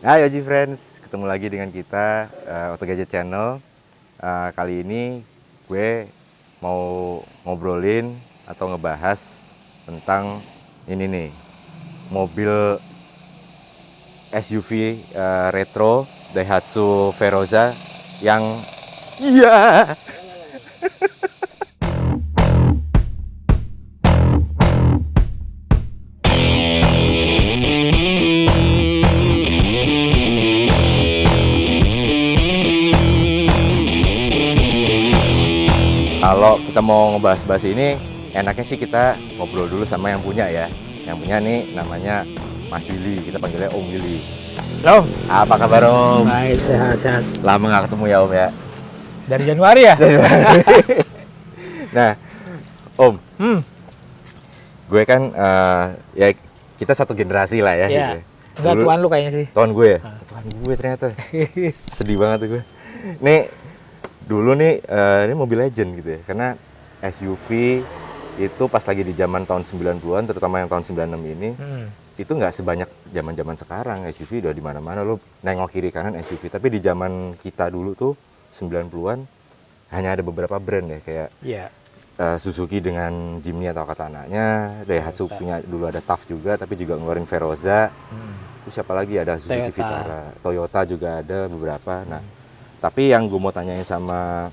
Hai Oji Friends, ketemu lagi dengan kita Auto Gadget Channel. Kali ini gue mau ngobrolin atau ngebahas tentang ini nih, mobil SUV retro Daihatsu Veroza yang iya. Kalau kita mau ngebahas-bahas ini, enaknya sih kita ngobrol dulu sama yang punya ya. Yang punya nih namanya Mas Willy, kita panggilnya Om Willy. Halo. Apa kabar Om? Baik, sehat-sehat. Lama nggak ketemu ya Om ya? Dari Januari ya? Nah, Om, gue kan ya kita satu generasi lah ya. Iya. Gitu. Enggak, Dulu- tuan lu kayaknya sih. Tuan gue ya? Tuan gue ternyata. Sedih banget tuh gue. Nih, dulu nih ini mobil legend gitu ya. Karena SUV itu pas lagi di zaman tahun 90-an, terutama yang tahun 96 ini, itu nggak sebanyak zaman-zaman sekarang. SUV udah di mana-mana, lo nengok kiri kanan SUV. Tapi di zaman kita dulu tuh 90-an hanya ada beberapa brand ya, kayak Iya. Suzuki dengan Jimny atau Katananya, Daihatsu punya dulu ada TAF juga, tapi juga ngeluarin Veroza. Terus siapa lagi, ada Suzuki Toyota. Vitara, Toyota juga ada beberapa. Nah, tapi yang gue mau tanyain sama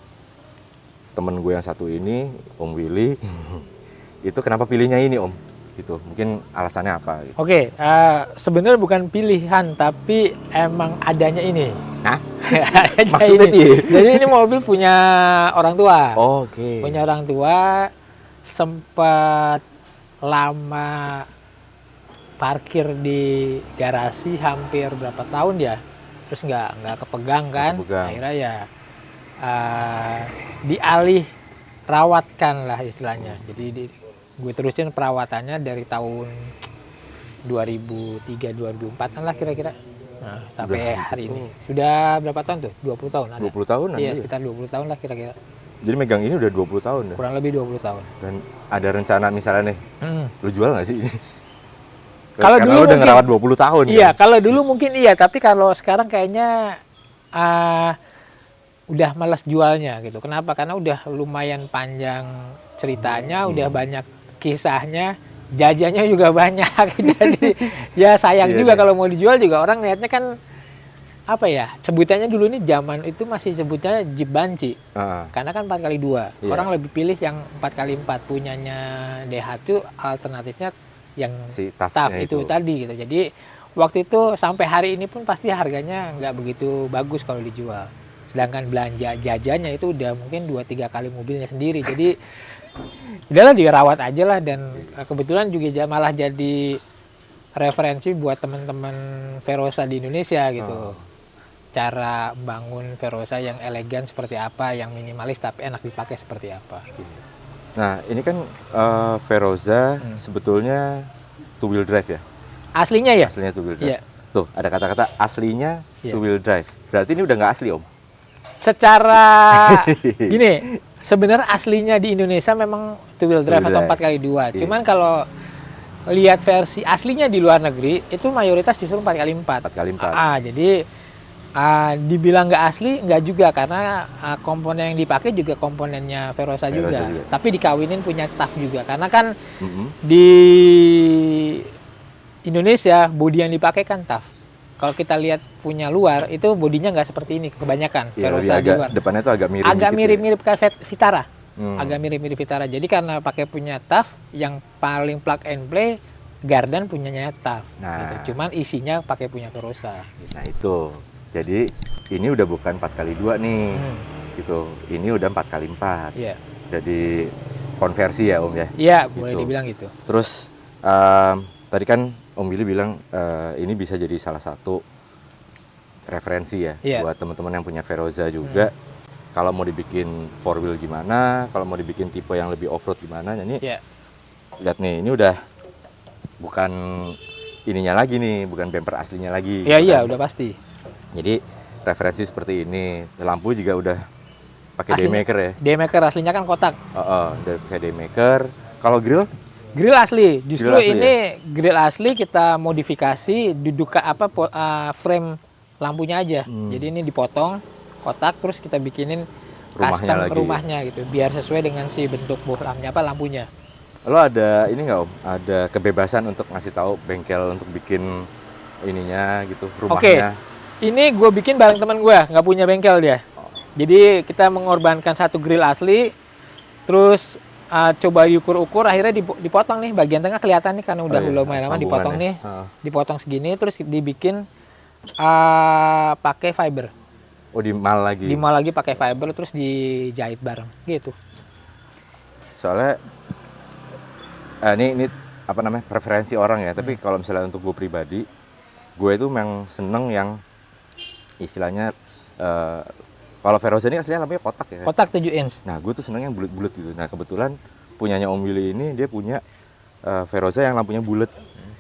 temen gue yang satu ini, Om Willy, itu kenapa pilihnya ini Om? Gitu, mungkin alasannya apa? Gitu. Oke, sebenarnya bukan pilihan, tapi emang adanya ini. Hah? Adanya Maksudnya ini. piye? Jadi ini mobil punya orang tua. Oke. Punya orang tua, sempat lama parkir di garasi hampir berapa tahun ya. Terus nggak kepegang kan. kepegang. Akhirnya ya dialih rawatkan lah istilahnya. Jadi gue terusin perawatannya dari tahun 2003-2004 lah kira-kira. Nah, sampai Udah hari gitu. ini. Sudah berapa tahun tuh? 20 tahun ada. 20 tahun Iya, ya? sekitar 20 tahun lah kira-kira. Jadi megang ini udah 20 tahun ya? Kurang lebih 20 tahun. Dan ada rencana misalnya nih, lu jual nggak sih ini? Kalau Karena dulu lu udah mungkin- ngerawat 20 tahun Iya, kan? kalau dulu mungkin iya, tapi kalau sekarang kayaknya udah malas jualnya gitu. Kenapa? Karena udah lumayan panjang ceritanya, udah banyak kisahnya, jajannya juga banyak. Jadi ya sayang Iya juga deh. kalau mau dijual juga orang lihatnya kan apa ya? Sebutannya dulu nih zaman itu masih sebutnya Jeep Banci. Ah, Karena kan 4x2. Iya. Orang lebih pilih yang 4x4 punyanya Daihatsu, alternatifnya yang si TAF TAF-nya itu tadi gitu. Jadi waktu itu sampai hari ini pun pasti harganya nggak begitu bagus kalau dijual. Sedangkan belanja jajannya itu udah mungkin 2-3 kali mobilnya sendiri. Jadi udahlah dirawat aja lah, dan kebetulan juga malah jadi referensi buat teman-teman Veroza di Indonesia gitu. Cara bangun Veroza yang elegan seperti apa, yang minimalis tapi enak dipakai seperti apa. Gitu. Nah, ini kan Veroza sebetulnya two wheel drive ya? Aslinya ya? Aslinya two wheel drive. Iya. Tuh, ada kata-kata aslinya Iya. two wheel drive. Berarti ini udah nggak asli Om? Secara gini, sebenarnya aslinya di Indonesia memang two wheel drive Two wheel atau drive. 4x2. Iya. Cuman kalau lihat versi aslinya di luar negeri itu mayoritas justru 4x4. 4x4. Jadi dibilang nggak asli nggak juga, karena komponen yang dipakai juga komponennya Veroza Veroza juga. juga. Tapi dikawinin punya TAF juga. Karena kan Mm-mm. di Indonesia bodi yang dipakai kan TAF. Kalau kita lihat punya luar itu bodinya nggak seperti ini kebanyakan Ya, lebih Veroza di agak, luar. depannya tuh agak miring Agak dikit mirip-mirip kayak Vitara. Hmm. Agak mirip-mirip Vitara. Jadi karena pakai punya TAF, yang paling plug and play Gardan punyanya TAF. Nah. Gitu. Cuman isinya pakai punya Veroza. ya. Nah itu, jadi ini udah bukan 4x2 nih, gitu. Ini udah 4x4. Iya. Jadi konversi ya Om ya. Iya, boleh Gitu. dibilang gitu. Terus tadi kan Om Billy bilang ini bisa jadi salah satu referensi ya Iya. buat teman-teman yang punya Veroza juga. Kalau mau dibikin four wheel gimana, kalau mau dibikin tipe yang lebih off road gimana. Ini Iya. lihat nih, ini udah bukan ininya lagi nih, bukan bumper aslinya lagi. Iya, iya, Bukan. udah pasti. Jadi referensi seperti ini. Lampu juga udah pakai Aslinya- daymaker ya. Daymaker aslinya kan kotak. Udah pakai daymaker. Kalau grill Grill asli. Justru Grill asli, ini grill asli kita modifikasi frame lampunya aja. Jadi ini dipotong kotak terus kita bikinin Rumahnya custom lagi. rumahnya gitu biar sesuai dengan si bentuk bohlamnya lampunya. Lo ada ini nggak Om? Ada kebebasan untuk ngasih tahu bengkel untuk bikin ininya gitu, rumahnya? Ini gue bikin bareng teman gue, nggak punya bengkel dia. Jadi kita mengorbankan satu grill asli, terus coba diukur-ukur, akhirnya dipotong nih bagian tengah kelihatan nih karena udah lumayan lama dipotong nih, dipotong segini, terus dibikin pakai fiber. Oh, dimal lagi? Dimal lagi pakai fiber, terus dijahit bareng, gitu. Soalnya ini apa namanya preferensi orang ya, tapi kalau misalnya untuk gue pribadi, gue itu memang seneng yang istilahnya kalau Veroza ini aslinya lampunya kotak ya. Kotak 7 inch. Nah, gue tuh seneng yang bulat-bulat gitu. Nah, kebetulan punyanya Om Willy ini dia punya Veroza yang lampunya bulat.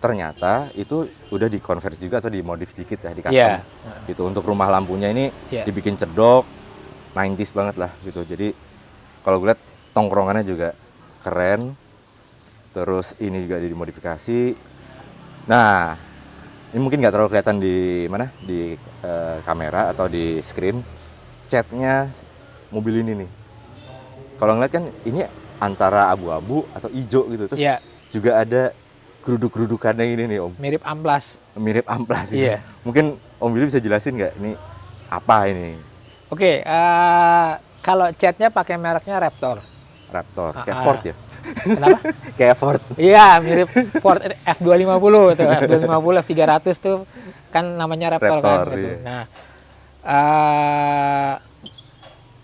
Ternyata itu udah dikonversi juga atau dimodif dikit ya, di custom. Gitu untuk rumah lampunya ini dibikin cedok, 90s banget lah gitu. Jadi kalau gue lihat tongkrongannya juga keren. Terus ini juga dimodifikasi. Nah, ini mungkin nggak terlalu kelihatan di mana di kamera atau di screen. Catnya mobil ini nih. Kalau ngeliat kan ini antara abu-abu atau hijau gitu. Terus juga ada geruduk-gerudukannya ini nih Om. Mirip amplas. Mirip amplas ya. Mungkin Om Willy bisa jelasin nggak ini apa ini? Oke, kalau catnya pakai mereknya Raptor. Raptor, kayak Ford ya? Kenapa? Kayak Ford. Iya, mirip Ford F250 tuh, F250, F300 tuh kan namanya Raptor kan. Gitu. Iya. Nah,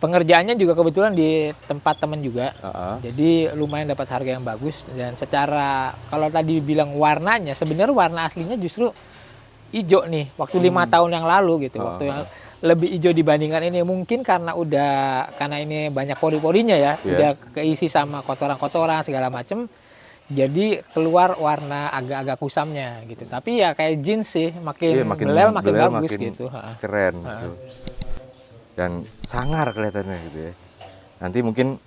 pengerjaannya juga kebetulan di tempat temen juga, jadi lumayan dapat harga yang bagus. Dan secara kalau tadi bilang warnanya, sebenarnya warna aslinya justru hijau nih. Waktu 5 tahun yang lalu gitu, waktu yang lebih hijau dibandingkan ini. Mungkin karena ini banyak pori-porinya ya, udah keisi sama kotoran-kotoran segala macem. Jadi keluar warna agak-agak kusamnya gitu. Tapi ya kayak jeans sih, makin belel makin bagus gitu. Keren gitu. Dan sangar kelihatannya gitu ya. Nanti mungkin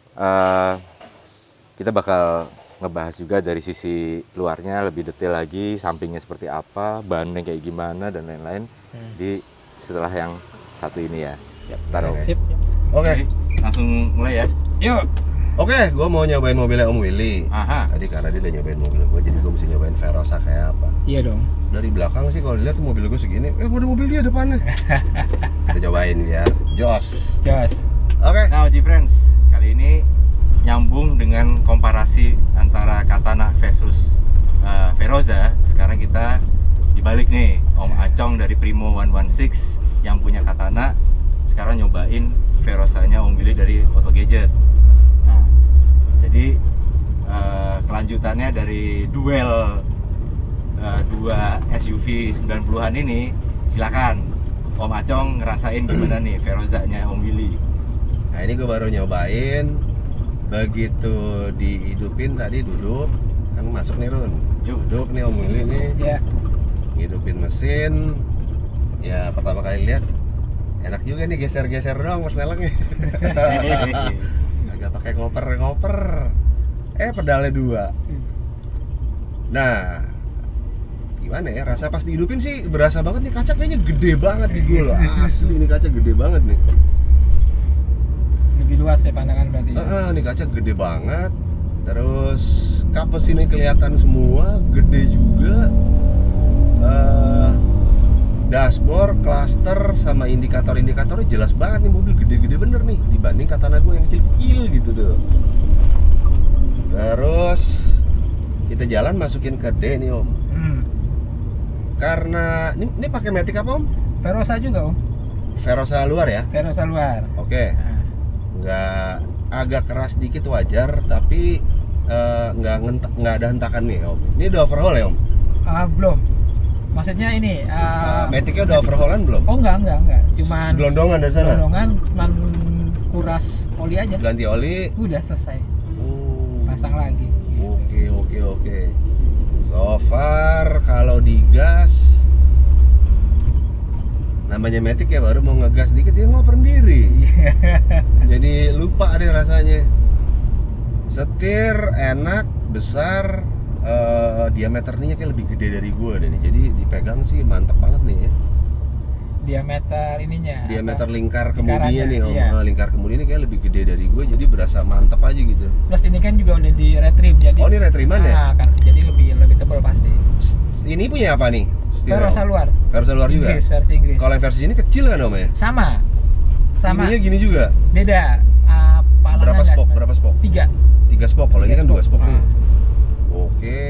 kita bakal ngebahas juga dari sisi luarnya lebih detail lagi, sampingnya seperti apa, bannya kayak gimana dan lain-lain di setelah yang satu ini ya. Sip. Oke, langsung mulai ya. Yuk. Oke, gue mau nyobain mobilnya Om Willy. Tadi karena dia udah nyobain mobil gue, jadi gue mesti nyobain Veroza kayak apa. Iya dong. Dari belakang sih kalau dilihat mobil gue segini, ada mobil dia depannya. Kita cobain biar jos. Oke. Nah, Oji Friends, kali ini nyambung dengan komparasi antara Katana versus Veroza. Sekarang kita dibalik nih, Om Acong dari Primo 116 yang punya Katana sekarang nyobain Verozanya Om Willy dari Auto Gadget. Nah, jadi kelanjutannya dari duel dua SUV 90-an ini, silakan Om Acong ngerasain gimana nih Verozanya Om Willy. Nah, ini gue baru nyobain. Begitu dihidupin tadi duduk, kan masuk nih Run. Duduk nih Om Willy nih. Ngidupin mesin. Ya pertama kali lihat enak juga nih, geser-geser doang persnelengnya. Agak pakai ngoper. Pedalnya 2. Nah, gimana ya, rasa pas dihidupin sih berasa banget nih, kaca kayaknya gede banget di gue loh. Asli ini kaca gede banget nih. Lebih luas ya pandangan berarti. Nih kaca gede banget. Terus kap mesinnya kelihatan semua, gede juga. Dashboard, cluster, sama indikator-indikatornya jelas banget nih, mobil gede-gede bener nih dibanding Katana gue yang kecil-kecil gitu tuh. Terus kita jalan masukin ke D nih Om. Karena ini pakai Matic apa Om? Veroza juga Om. Veroza luar ya? Veroza luar. Oke. Nggak, agak keras dikit wajar, tapi nggak ada hentakan nih Om. Ini udah overhaul ya Om? Belum. Maksudnya ini Maticnya udah overhaulan belum? Oh enggak. Cuman gelondongan dari sana? Gelondongan, cuman kuras oli aja. Ganti oli? Udah selesai. Pasang lagi. Oke. So far kalau digas, namanya Matic ya, baru mau ngegas dikit dia ngoper sendiri. Jadi lupa deh rasanya. Setir enak, besar, diameternya kayak lebih gede dari gue deh nih. Jadi dipegang sih mantep banget nih ya. Diameter ininya. Diameter apa? lingkar Lingkarannya, kemudinya nih Om. iya. Lingkar kemudian ini kayak lebih gede dari gue, jadi berasa mantep aja gitu. Plus ini kan juga udah di retrim jadi. Oh, ini retriman ya? Kan, jadi lebih tebal pasti. Ini punya apa nih? Verosa luar. Verosa luar juga? Inggris, versi Inggris. Kalau yang versi ini kecil kan Om ya? Sama. Ininya gini juga? Beda. Palangan Berapa nggak? spok? Berapa spok? 3. 3 spok, kalau ini kan 2 spok nih. Ah. Oke.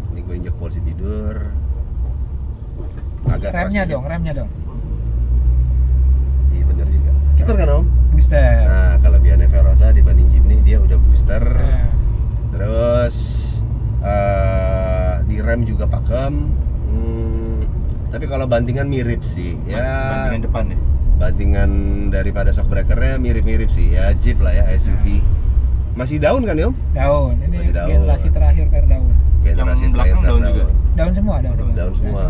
Ini gue injek polisi tidur. Agak keras Remnya dikit. dong, remnya dong. Iya bener juga. Booster kan Om? Booster. Nah, kelebihannya Verosa dibanding Jimny, dia udah booster. Nah, Terus di rem juga pakem. Tapi kalau bantingan mirip sih. Ya. Bandingan depan ya. Bantingan daripada shockbreakernya mirip-mirip sih ya, Jeep lah ya, SUV. Masih daun kan ya Om? daun. Ini Masih daun. generasi terakhir per daun. Generasi Yang belakang terakhir daun juga? Daun semua, daun. Daun semua.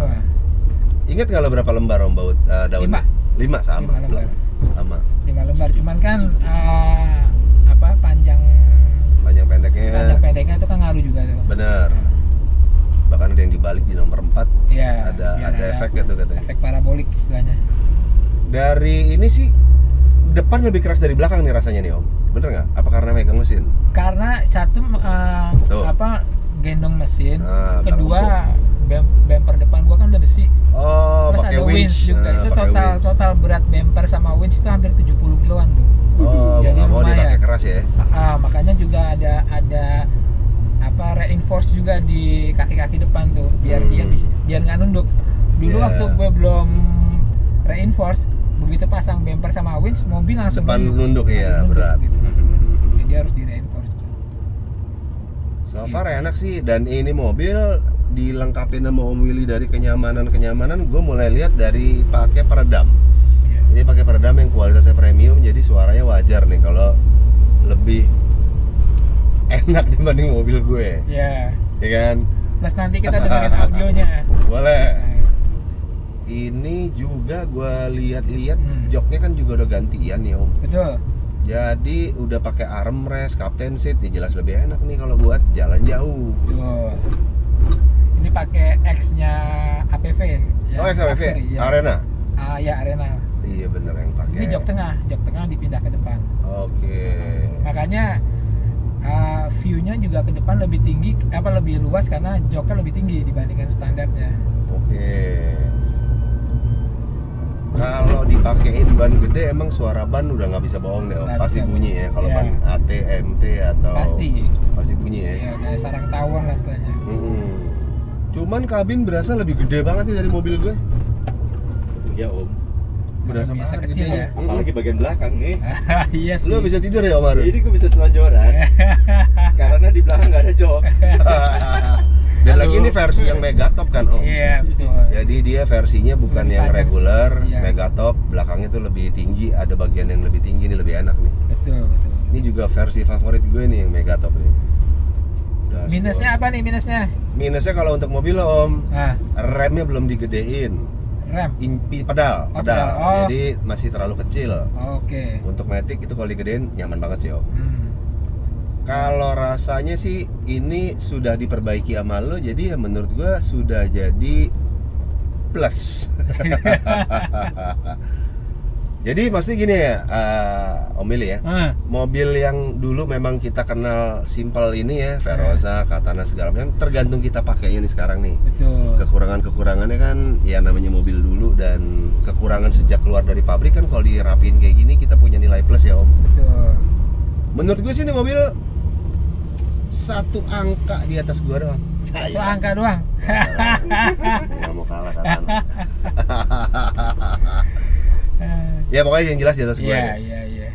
Ingat kalau berapa lembar Om baut daunnya? 5 sama. 5 lembar. Sama. 5 lembar. Cuman kan panjang Panjang pendeknya itu kan ngaruh juga tuh. bener. Bahkan ada yang dibalik di nomor 4. Iya. Ada biar efeknya tuh katanya. efek parabolik istilahnya. Dari ini sih depan lebih keras dari belakang nih rasanya nih Om. Bener nggak? Apa karena megang mesin? Karena satu Tuh. gendong mesin, Ah, kedua bumper depan gua kan udah besi. Oh, Plus pakai ada winch juga. Itu pakai winch. total berat bumper sama winch itu hampir 70 kiloan tuh. Oh, Jadi nggak mau lumayan. dipakai keras ya? Makanya juga ada reinforce juga di kaki-kaki depan tuh biar dia biar nggak nunduk. Dulu Yeah. waktu gue belum reinforce, begitu pasang bumper sama winch, mobil langsung Depan nunduk ya, berat. gitu. Jadi harus di reinforce. So far enak sih, dan ini mobil dilengkapi sama Om Willy dari kenyamanan, gue mulai lihat dari pakai peredam. Iya. Ini pakai peredam yang kualitasnya premium, jadi suaranya wajar nih kalau lebih enak dibanding mobil gue, Ya. ya kan? Plus nanti kita dengerin audionya. Boleh. Nah, Ini juga gue lihat-lihat Hmm. joknya kan juga udah gantian nih Om. betul. Jadi udah pakai armrest, captain seat, nih jelas lebih enak nih kalau buat jalan jauh. Betul. Ini pakai X-nya APV. Ya, Oh, XAPV, Luxury, ya. Arena. Ya Arena. Iya bener yang pakai. Ini jok tengah dipindah ke depan. Oke. Makanya view-nya juga ke depan lebih tinggi, lebih luas karena joknya lebih tinggi dibandingkan standarnya. Oke. Kalau dipakein ban gede emang suara ban udah nggak bisa bohong deh Om. Nggak Pasti bisa. bunyi ya kalau Iya. ban AT, MT atau Pasti bunyi ya. ya kayak sarang tawon lah istilahnya. Cuman kabin berasa lebih gede banget nih dari mobil gue. Ya Om. Berasa biasa banget kecil gedenya. ya. Apalagi bagian belakang nih. Iya sih. Lu bisa tidur ya Om Arun? Jadi gue bisa selonjoran karena di belakang nggak ada jok. Dan lagi ini versi yang megatop kan Om. Iya betul. Jadi dia versinya bukan Lebih yang panjang. regular, Iya. megatop, belakangnya tuh lebih tinggi, ada bagian yang lebih tinggi, ini lebih enak nih. Betul. Ini juga versi favorit gue nih yang megatop nih. Udah, Minusnya semua. apa nih minusnya? Minusnya kalau untuk mobil Om, Ah, remnya belum digedein. rem. Pedal. Oh, pedal. Oh. Jadi masih terlalu kecil. Oke. Untuk Matic itu kalau digedein nyaman banget sih Om. Hmm. Kalau rasanya sih ini sudah diperbaiki sama lo, jadi ya menurut gua sudah jadi plus. Jadi maksudnya gini ya, Om Willy ya, mobil yang dulu memang kita kenal simpel ini ya, Verosa, Katana segala macam, tergantung kita pakainya nih sekarang nih. Betul. Kekurangannya kan ya namanya mobil dulu, dan kekurangan sejak keluar dari pabrik kan kalau dirapiin kayak gini kita punya nilai plus ya Om. Betul. Menurut gue sih ini mobil satu angka di atas gua doang. Satu angka doang. Nggak mau kalah Katana. Ya pokoknya yang jelas di atas gua. Iya.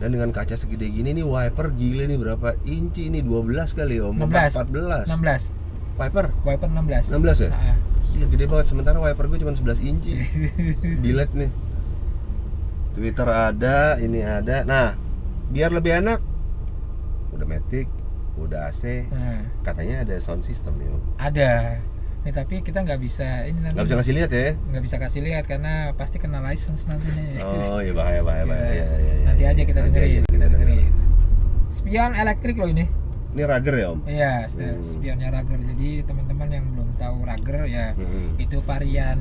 Dan dengan kaca segede gini nih, wiper gile nih, berapa inci ini? 12 kali Om. 16. 14. 16. Wiper Wiper 16. 16 ya? Ah, Gila gede banget, sementara wiper gue cuma 11 inci. Delete nih. Twitter ada, ini ada. Nah, biar lebih enak, udah Matic, udah AC, nah, katanya ada sound system nih Om. ada. Nih tapi kita nggak bisa ini nanti. Nggak bisa ngasih lihat ya? Nggak bisa kasih lihat karena pasti kena license nanti nih. Oh iya, bahaya. Ya, Ya, nanti aja kita Nanti dengerin. aja kita dengerin. Spion elektrik loh ini. Ini Rager ya Om? Iya, spionnya Rager. Jadi teman-teman yang belum tahu Rager ya, itu varian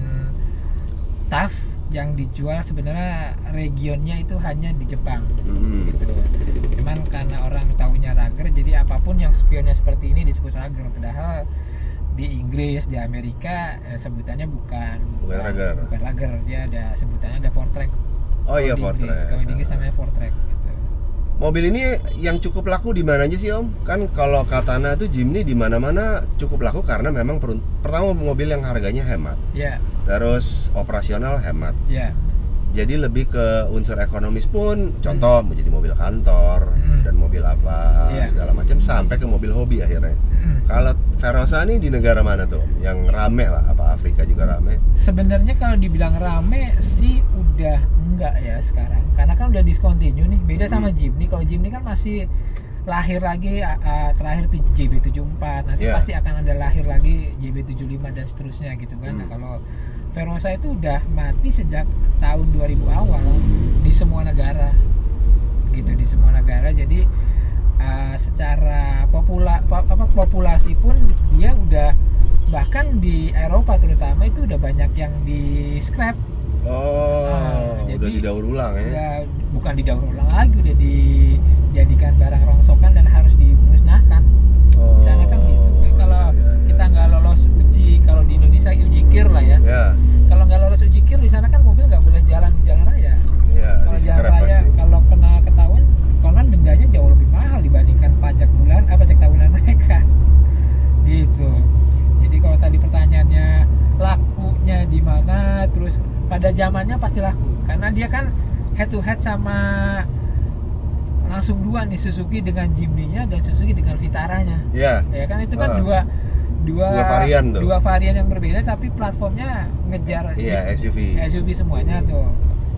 TAF yang dijual sebenarnya regionnya itu hanya di Jepang, gitu. Cuman karena orang taunya Rager, jadi apapun yang spionnya seperti ini disebut Rager. Padahal di Inggris, di Amerika sebutannya bukan Rager, dia ada sebutannya ada Fortrek. Oh iya, Fortrek. Kalau di Inggris namanya Fortrek. Gitu. Mobil ini yang cukup laku di mana aja sih Om? Kan kalau Katana tuh Jimny di mana-mana cukup laku karena memang pertama mobil yang harganya hemat. Iya. Terus operasional hemat. Iya. Jadi lebih ke unsur ekonomis pun, contoh menjadi mobil kantor dan mobil apa segala macam sampai ke mobil hobi akhirnya. Kalau Verosa nih di negara mana tuh? Yang rame lah, apa Afrika juga rame? Sebenarnya kalau dibilang rame sih udah enggak ya sekarang. Karena kan udah discontinue nih. Beda sama Jimny. Kalau Jimny kan masih lahir lagi terakhir JB74. Nanti pasti akan ada lahir lagi JB75 dan seterusnya gitu kan. Nah, kalau Verosa itu udah mati sejak tahun 2000 awal di semua negara. Gitu, di semua negara. Jadi secara populasi pun dia udah, bahkan di Eropa terutama itu udah banyak yang di scrap. Jadi udah didaur ulang ya? Ya, bukan didaur ulang lagi, udah dijadikan barang rongsokan dan harus dimusnahkan. Di sana kan gitu. Kalau kita nggak lolos uji, kalau di Indonesia uji kir lah ya. Kalau nggak lolos uji kir di sana kan mobil nggak boleh jalan di jalan raya. Kalau jalan raya, kalau kena ketahuan, konon dendanya jauh lebih mahal dibandingkan pajak tahunan mereka. Gitu. Jadi kalau tadi pertanyaannya lakunya di mana, terus pada zamannya pasti laku karena dia kan head to head sama langsung dua nih, Suzuki dengan Jimny-nya dan Suzuki dengan Vitara-nya. Ya kan itu kan dua varian yang berbeda tapi platformnya ngejar SUV semuanya tuh.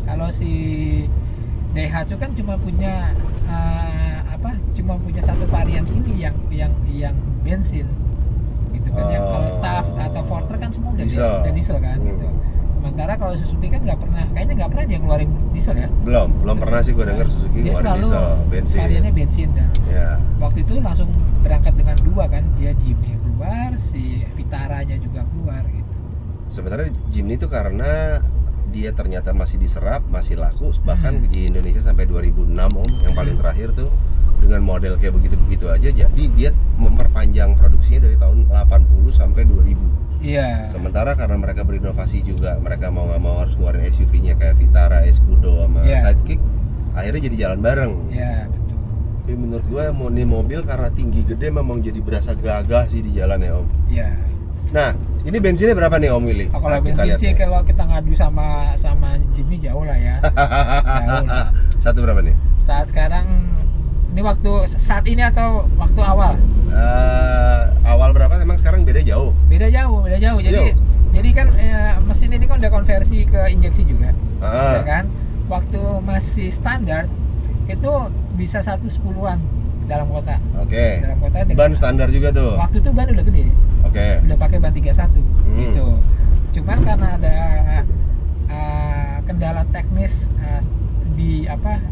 Kalau si Daihatsu kan cuma punya satu varian ini yang bensin gitu kan. Yang kalau TAF atau Fortrek kan semua udah diesel kan gitu. Sementara kalau Suzuki kan kayaknya nggak pernah dia ngeluarin diesel ya. Belum pernah sih gue denger Suzuki ngeluarin diesel, bensin. Variannya bensin dan waktu itu langsung berangkat dengan dua kan, dia Jimny keluar, si Vitara-nya juga keluar gitu. Sebenarnya Jimny itu karena dia ternyata masih diserap, masih laku bahkan di Indonesia sampai 2006 Om, yang paling terakhir tuh dengan model kayak begitu-begitu aja. Jadi dia memperpanjang produksinya dari tahun 80 sampai 2000. Iya. Sementara karena mereka berinovasi juga, mereka mau nggak mau harus ngeluarin SUV-nya kayak Vitara, Escudo sama Sidekick, akhirnya jadi jalan bareng. Iya, betul. Tapi menurut gua ini mobil karena tinggi gede memang jadi berasa gagah sih di jalan ya Om. Iya. Nah, ini bensinnya berapa nih Om Willy? Kalau bensin sih kalau kita ngadu sama Jimny jauh lah ya. Jauh lah. Satu berapa nih? Sekarang ini waktu saat ini atau waktu awal? Awal berapa? Emang sekarang beda jauh? Beda jauh. Jadi kan mesin ini kan udah konversi ke injeksi juga, ya kan? Waktu masih standar itu bisa 110-an dalam kota. Oke. Dalam kota. Ban standar juga tuh. Waktu itu ban udah gede. Udah pakai ban 31 gitu. Cuman karena ada kendala teknis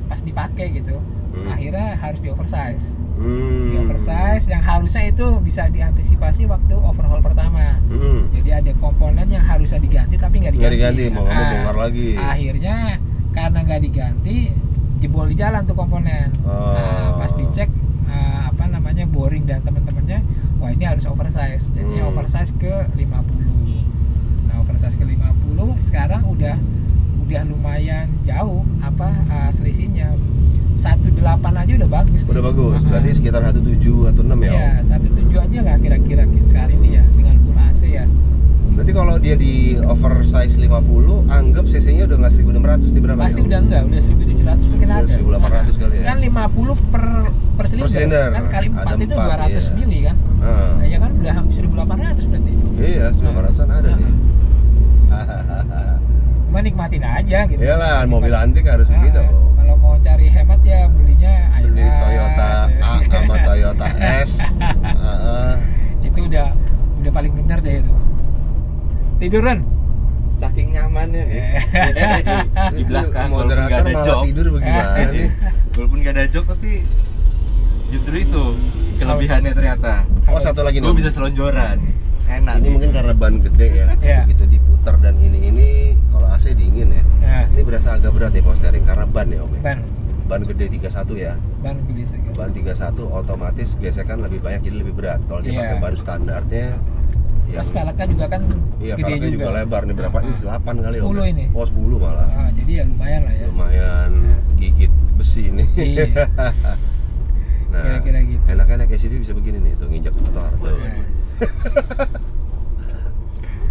pas dipakai gitu. Akhirnya harus di oversize. Di oversize yang harusnya itu bisa diantisipasi waktu overhaul pertama. Jadi ada komponen yang harusnya diganti tapi nggak diganti. Mau bongkar lagi. Akhirnya karena nggak diganti, jebol di jalan tuh komponen. Pas dicek boring dan teman-temannya, wah ini harus oversize. Jadi oversize ke 50. Nah, oversize ke 50 sekarang udah lumayan jauh selisihnya. 18 aja udah bagus. Udah bagus. Berarti sekitar 17 atau 6 ya? Iya, 17 aja lah kira-kira sekarang ini ya dengan full AC ya. Berarti kalau dia di oversize 50, anggap cc-nya udah nggak 1600 nih berapa? Pasti udah enggak, udah 1700 mungkin ada. 1800 kali ya. Kan 50 per silinder. Kan kali 4 itu 200 mili kan. Ya kan udah 1800 berarti. Iya, 1800-an ada nih. Cuma nikmatin aja gitu. Iyalah, mobil antik harus begitu. Kalau mau cari hemat ya beli Toyota A sama Toyota S. Itu udah paling benar deh itu. Tiduran saking nyamannya nih. Di belakang moderator malah tidur bagaimana nih? Walaupun nggak ada jok tapi justru itu kelebihannya ternyata. Oh, satu lagi Gue nih. bisa selonjoran. Enak. Ini nih. mungkin karena ban gede ya. Iya. Begitu diputar dan ini kalau AC dingin ya. Nah, Ini berasa agak berat nih power steering karena ban ya Om ya. ban Ban gede 31 ya. gede sekali. Ban 31 otomatis gesekan lebih banyak jadi lebih berat. Kalau dia Iya. pakai ban standarnya yang Terus velgnya juga kan iya, gede velgnya juga lebar nih berapa ini 8 kali Om. 10 ini. Oh, 10 malah. Ah, jadi ya lumayan lah ya. Lumayan gigit besi ini. Iya. Nah, Kira-kira gitu. enaknya naik SUV bisa begini nih, tuh nginjak motor tuh. Yes.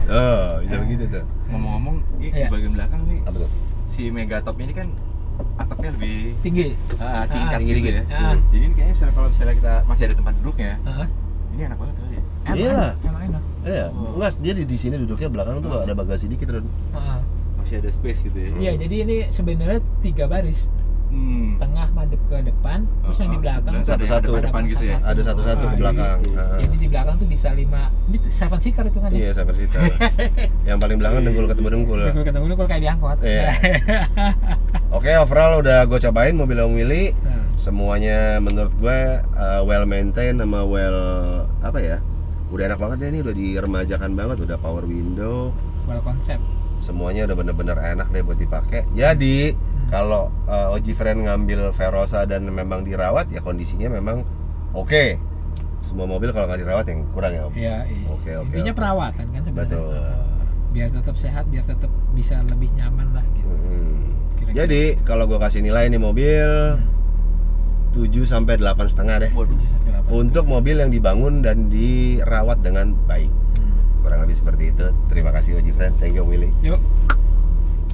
Oh, bisa begitu tuh. Ngomong-ngomong, ini Iya. di bagian belakang nih Apa tuh? si Megatop ini kan atapnya lebih Tinggi. tingkat tinggi gitu dikit. ya. Ah. Jadi ini kayaknya kalau misalnya kita masih ada tempat duduknya, Heeh. ini enak banget kali ya. Iyalah. Emang enak. Iya, Oh. enggak dia di sini duduknya belakang tuh ada bagasi dikit Ron. Heeh. Masih ada space gitu ya. Iya, jadi ini sebenarnya 3 baris. Tengah madep ke depan, terus yang di belakang sebelah Satu-satu. depan gitu ya. Ada satu-satu ke Ah, belakang. gitu. Heeh. Jadi di belakang tuh bisa 5. Ini tuh 7 seater itu kan. Iya, sampai situ. Yang paling belakang dengkul ketemu dengkul. Kalau ketemu lu kalau kayak diangkot. Iya. Oke, overall udah gue cobain mobil Om Willy. Nah, Semuanya menurut gue well maintained sama well apa ya? Udah enak banget deh ini, udah diremajakan banget, udah power window. well konsep. Semuanya udah bener-bener enak deh buat dipakai. Jadi kalau Oji Friend ngambil Verosa dan memang dirawat ya kondisinya memang oke. Semua mobil kalau nggak dirawat yang kurang ya Om. Iya, iya. Oke, Intinya oke. perawatan kan sebenarnya. Betul. Biar tetap sehat, biar tetap bisa lebih nyaman lah gitu. Kira-kira. Jadi kalau gue kasih nilai nih mobil 7 sampai 8,5 deh. Waduh. 7 sampai 8. Untuk mobil yang dibangun dan dirawat dengan baik. Kurang lebih seperti itu. Terima kasih Oji Friend. Thank you Om Willy. Yuk.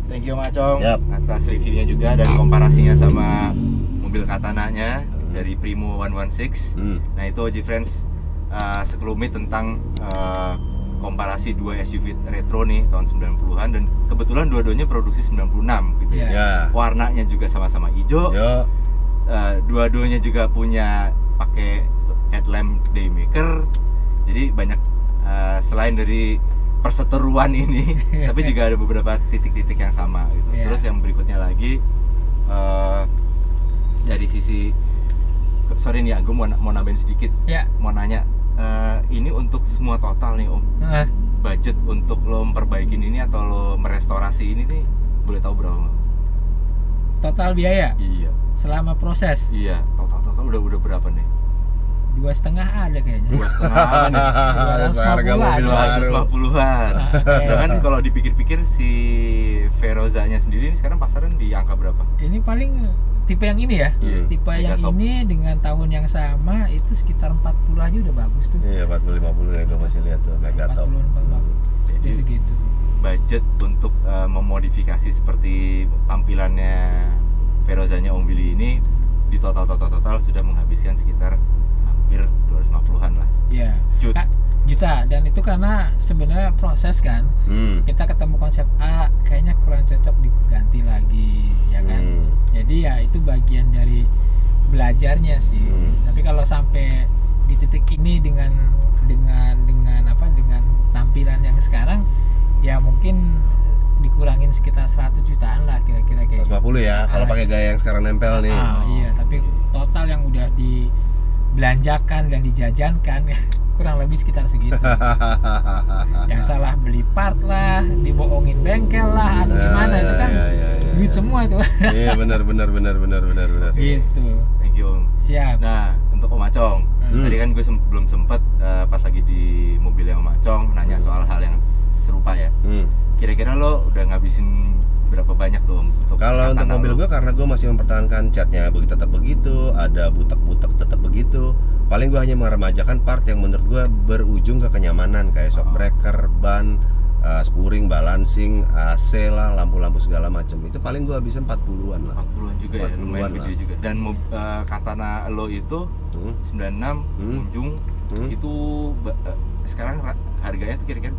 Thank you Macong Yap. atas reviewnya juga dan komparasinya sama mobil Katananya dari Primo 116. Nah itu Oji Friends sekelumit tentang komparasi dua SUV retro nih tahun 90-an dan kebetulan dua-duanya produksi 96 gitu ya. Iya. Ya. Warnanya juga sama-sama hijau. Yo. Dua-duanya juga punya pakai headlamp daymaker. Jadi banyak selain dari perseteruan ini, tapi juga ada beberapa titik-titik yang sama gitu. Iya. Terus yang berikutnya lagi dari sisi sorry nih ya, gue mau nambahin sedikit, Ya. mau nanya ini untuk semua total nih Om, Nah, budget untuk lo memperbaikin ini atau lo merestorasi ini nih boleh tahu berapa nggak? total biaya Iya, selama proses iya, total udah berapa nih? 2,5 ada kayaknya. 2,5 apa nih? Ada seharga 250-an. mobil baru. 250-an. Nah, Sedangkan kalau dipikir-pikir si Verozanya sendiri ini sekarang pasaran di angka berapa? Ini paling tipe yang ini ya. Iya. Tipe yang Megatop. ini dengan tahun yang sama itu sekitar 40 aja udah bagus tuh. Iya 40-50 ya gue masih lihat tuh Megatop. 40-an. Dia Jadi segitu. budget untuk memodifikasi seperti tampilannya Verozanya Om Willy ini di total sudah menghabiskan sekitar hampir 250-an lah. Iya. Juta. Juta, dan itu karena sebenarnya proses kan. Kita ketemu konsep A kayaknya kurang cocok diganti lagi ya kan. Jadi ya itu bagian dari belajarnya sih. Tapi kalau sampai di titik ini dengan tampilan yang sekarang ya mungkin dikurangin sekitar 100 jutaan lah kira-kira kayak 150 ya kalau pakai gaya yang sekarang nempel nih. Iya, tapi total yang udah dibelanjakan dan dijajankan kurang lebih sekitar segitu. Yang salah beli part lah, dibohongin bengkel lah, atau gimana itu kan Iya. duit semua itu. Iya benar. Gitu. Thank you Om. Siap. Nah, untuk Om Acong, tadi kan gue belum sempet pas lagi di mobilnya Om Acong nanya soal hal yang serupa ya. Kira-kira lo udah ngabisin berapa banyak tuh Om? Kalau untuk Katana mobil lo? gue karena gue masih mempertahankan catnya tetap begitu, ada butek-butek tetap begitu. Paling gue hanya meremajakan part yang menurut gue berujung ke kenyamanan kayak shock breaker, ban, spuring, balancing, AC lah, lampu-lampu segala macam. Itu paling gue habisin 40-an lah. 40-an juga ya, 40-an lumayan gede lah. juga. Dan Katana lo itu 96 Unjung itu sekarang harganya tuh kira-kira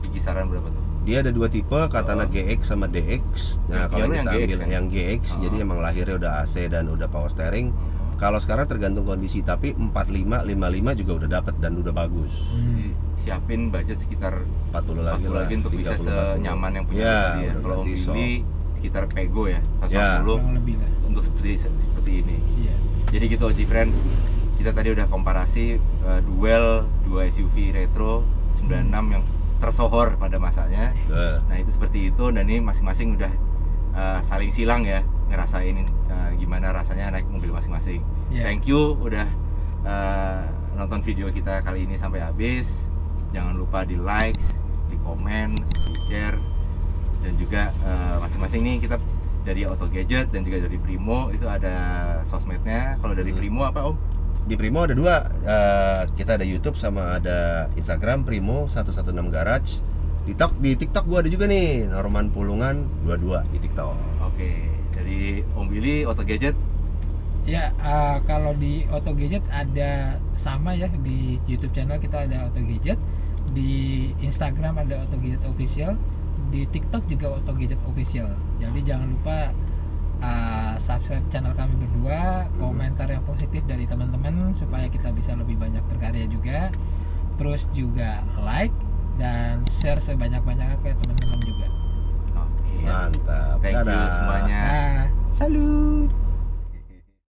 di kisaran berapa tuh? Dia ada dua tipe, Katana GX sama DX. Nah, kalau lo kita yang GX ambil kan? yang GX, jadi emang lahirnya udah AC dan udah power steering. Kalau sekarang tergantung kondisi, tapi 45, 55 juga udah dapat dan udah bagus. Jadi siapin budget sekitar 40 lagi 40 lah. lagi untuk bisa 30, 40. senyaman yang punya Ya, tadi ya. Kalau Om nanti Willy sekitar Pego ya, 150 Ya. Kurang lebih lah. untuk seperti ini. Iya. Jadi gitu Oji Friends. kita tadi udah komparasi duel 2 SUV retro 96 yang tersohor pada masanya. Nah itu seperti itu, dan ini masing-masing udah saling silang ya, ngerasain gimana rasanya naik mobil masing-masing. Thank you udah nonton video kita kali ini sampai habis. Jangan lupa di like, di komen, di share, dan juga masing-masing nih kita dari Auto Gadget dan juga dari Primo itu ada sosmednya. Kalau dari Primo apa Om? Di Primo ada 2, kita ada YouTube sama ada Instagram Primo 116 Garage. Di TikTok gua ada juga nih, Norman Pulungan 22 di TikTok. Oke, dari Om Billy Auto Gadget. Ya, kalau di Auto Gadget ada sama ya, di YouTube channel kita ada Auto Gadget, di Instagram ada Auto Gadget Official, di TikTok juga Auto Gadget Official. Jadi jangan lupa subscribe channel kami berdua, komentar yang positif dari teman-teman supaya kita bisa lebih banyak berkarya juga. Terus juga like dan share sebanyak-banyaknya ke teman-teman juga. Oke. Mantap. Thank you Dadah. semuanya. Salut.